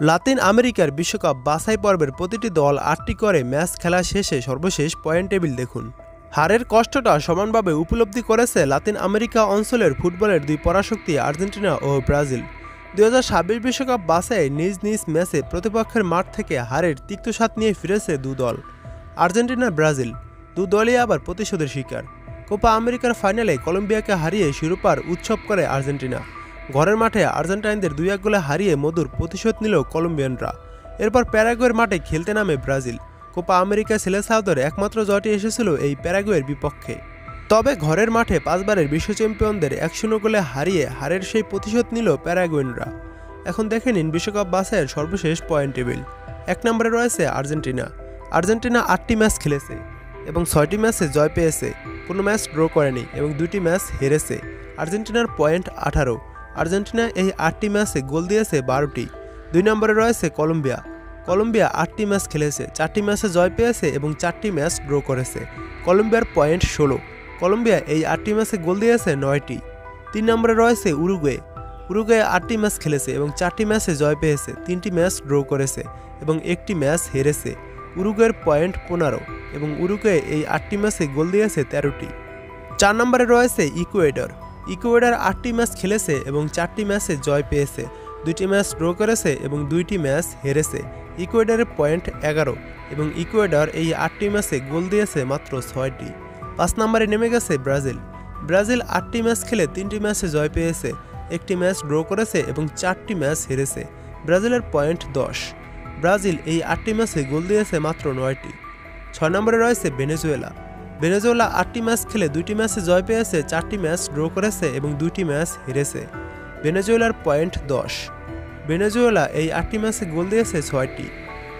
লাতিন আমেরিকার বিশ্বকাপ বাছাই পর্বের প্রতিটি দল ৮টি করে ম্যাচ খেলা শেষে সর্বশেষ পয়েন্ট টেবিল দেখুন। হারের কষ্টটা সমানভাবে উপলব্ধি করেছে লাতিন আমেরিকা অঞ্চলের ফুটবলের দুই পরাশক্তি আর্জেন্টিনা ও ব্রাজিল। ২০২৬ বিশ্বকাপ বাছাইয়ে নিজ নিজ ম্যাচে প্রতিপক্ষের মাঠ থেকে হারের তিক্ত স্বাদ নিয়ে ফিরেছে দু দল। আর্জেন্টিনা ব্রাজিল দু দলই আবার প্রতিশোধের শিকার। কোপা আমেরিকার ফাইনালে কলম্বিয়াকে হারিয়ে শিরোপার উৎসব করে আর্জেন্টিনা। ঘরের মাঠে আর্জেন্টাইনদের ২-১ গোলে হারিয়ে মধুর প্রতিশোধ নিল কলম্বিয়ানরা। এরপর প্যারাগুয়ের মাঠে খেলতে নামে ব্রাজিল। কোপা আমেরিকা সেলেসাওদের একমাত্র জয়টি এসেছিল এই প্যারাগুয়ের বিপক্ষে। তবে ঘরের মাঠে ৫ বারের বিশ্ব চ্যাম্পিয়নদের ১-০ গোলে হারিয়ে হারের সেই প্রতিশোধ নিল প্যারাগুয়েনরা। এখন দেখে নিন বিশ্বকাপ বাছাইয়ের সর্বশেষ পয়েন্ট টেবিল। ১ নম্বরে রয়েছে আর্জেন্টিনা। আর্জেন্টিনা ৮টি ম্যাচ খেলেছে এবং ৬টি ম্যাচে জয় পেয়েছে, কোনো ম্যাচ ড্র করেনি এবং ২টি ম্যাচ হেরেছে। আর্জেন্টিনার পয়েন্ট ১৮। আর্জেন্টিনা এই ৮টি ম্যাচে গোল দিয়েছে ১২টি। ২ নম্বরে রয়েছে কলম্বিয়া। কলম্বিয়া ৮টি ম্যাচ খেলেছে, ৪টি ম্যাচে জয় পেয়েছে এবং ৪টি ম্যাচ ড্র করেছে। কলম্বিয়ার পয়েন্ট ১৬। কলম্বিয়া এই ৮টি ম্যাচে গোল দিয়েছে ৯টি। ৩ নম্বরে রয়েছে উরুগুয়ে। উরুগুয়ে ৮টি ম্যাচ খেলেছে এবং ৪টি ম্যাচে জয় পেয়েছে, ৩টি ম্যাচ ড্র করেছে এবং ১টি ম্যাচ হেরেছে। উরুগুয়ের পয়েন্ট ১৫ এবং উরুগুয়ে এই ৮টি ম্যাচে গোল দিয়েছে ১৩টি। ৪ নম্বরে রয়েছে ইকুয়েডর। ইকুয়েডর ৮টি ম্যাচ খেলেছে এবং ৪টি ম্যাচে জয় পেয়েছে, ২টি ম্যাচ ড্র করেছে এবং ২টি ম্যাচ হেরেছে। ইকুয়েডরের পয়েন্ট ১১ এবং ইকুয়েডর এই ৮টি ম্যাচে গোল দিয়েছে মাত্র ৬টি। ৫ নম্বরে নেমে গেছে ব্রাজিল। ব্রাজিল ৮টি ম্যাচ খেলে ৩টি ম্যাচে জয় পেয়েছে, ১টি ম্যাচ ড্র করেছে এবং ৪টি ম্যাচ হেরেছে। ব্রাজিলের পয়েন্ট ১০। ব্রাজিল এই ৮টি ম্যাচে গোল দিয়েছে মাত্র ৯টি। ৬ নম্বরে রয়েছে ভেনেজুয়েলা। ভেনেজুয়েলা ৮টি ম্যাচ খেলে ২টি ম্যাচে জয় পেয়েছে, ৪টি ম্যাচ ড্র করেছে এবং ২টি ম্যাচ হেরেছে। ভেনেজুয়েলার পয়েন্ট ১০। ভেনেজুয়েলা এই ৮টি ম্যাচে গোল দিয়েছে ৬টি।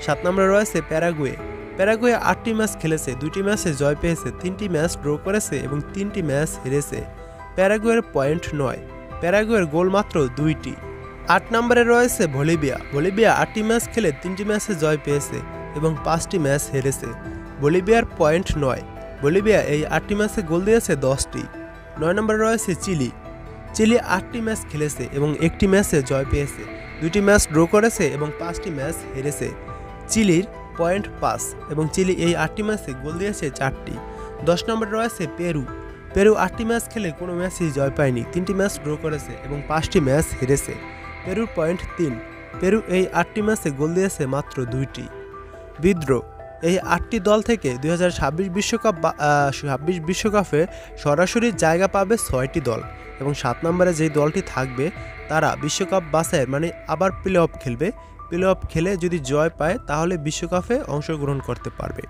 ৭ নম্বরে রয়েছে প্যারাগুয়ে। প্যারাগুয়ে ৮টি ম্যাচ খেলেছে, ২টি ম্যাচে জয় পেয়েছে, ৩টি ম্যাচ ড্র করেছে এবং ৩টি ম্যাচ হেরেছে। প্যারাগুয়ের পয়েন্ট ৯। প্যারাগুয়ের গোল মাত্র ২টি। ৮ নম্বরে রয়েছে বলিভিয়া। বলিভিয়া ৮টি ম্যাচ খেলে ৩টি ম্যাচে জয় পেয়েছে এবং ৫টি ম্যাচ হেরেছে। বলিভিয়ার পয়েন্ট ৯। বলিভিয়া এই ৮টি ম্যাচে গোল দিয়েছে ১০টি। ৯ নম্বরে রয়েছে চিলি। চিলি ৮টি ম্যাচ খেলেছে এবং ১টি ম্যাচে জয় পেয়েছে, ২টি ম্যাচ ড্র করেছে এবং ৫টি ম্যাচ হেরেছে। চিলির পয়েন্ট ৫ এবং চিলি এই ৮টি ম্যাচে গোল দিয়েছে ৪টি। ১০ নম্বরে রয়েছে পেরু। পেরু ৮টি ম্যাচ খেলে কোনো ম্যাচেই জয় পায়নি, ৩টি ম্যাচ ড্র করেছে এবং ৫টি ম্যাচ হেরেছে। পেরুর পয়েন্ট ৩। পেরু এই ৮টি ম্যাচে গোল দিয়েছে মাত্র ২টি। বিদ্রোহ। এই ৮টি দল থেকে ২০২৬ বিশ্বকাপে সরাসরি জায়গা পাবে ৬টি দল এবং ৭ নম্বরে যেই দলটি থাকবে তারা বিশ্বকাপ বাছাইয়ের মানে আবার প্লে অফ খেলবে। প্লে অফ খেলে যদি জয় পায় তাহলে বিশ্বকাপে অংশগ্রহণ করতে পারবে।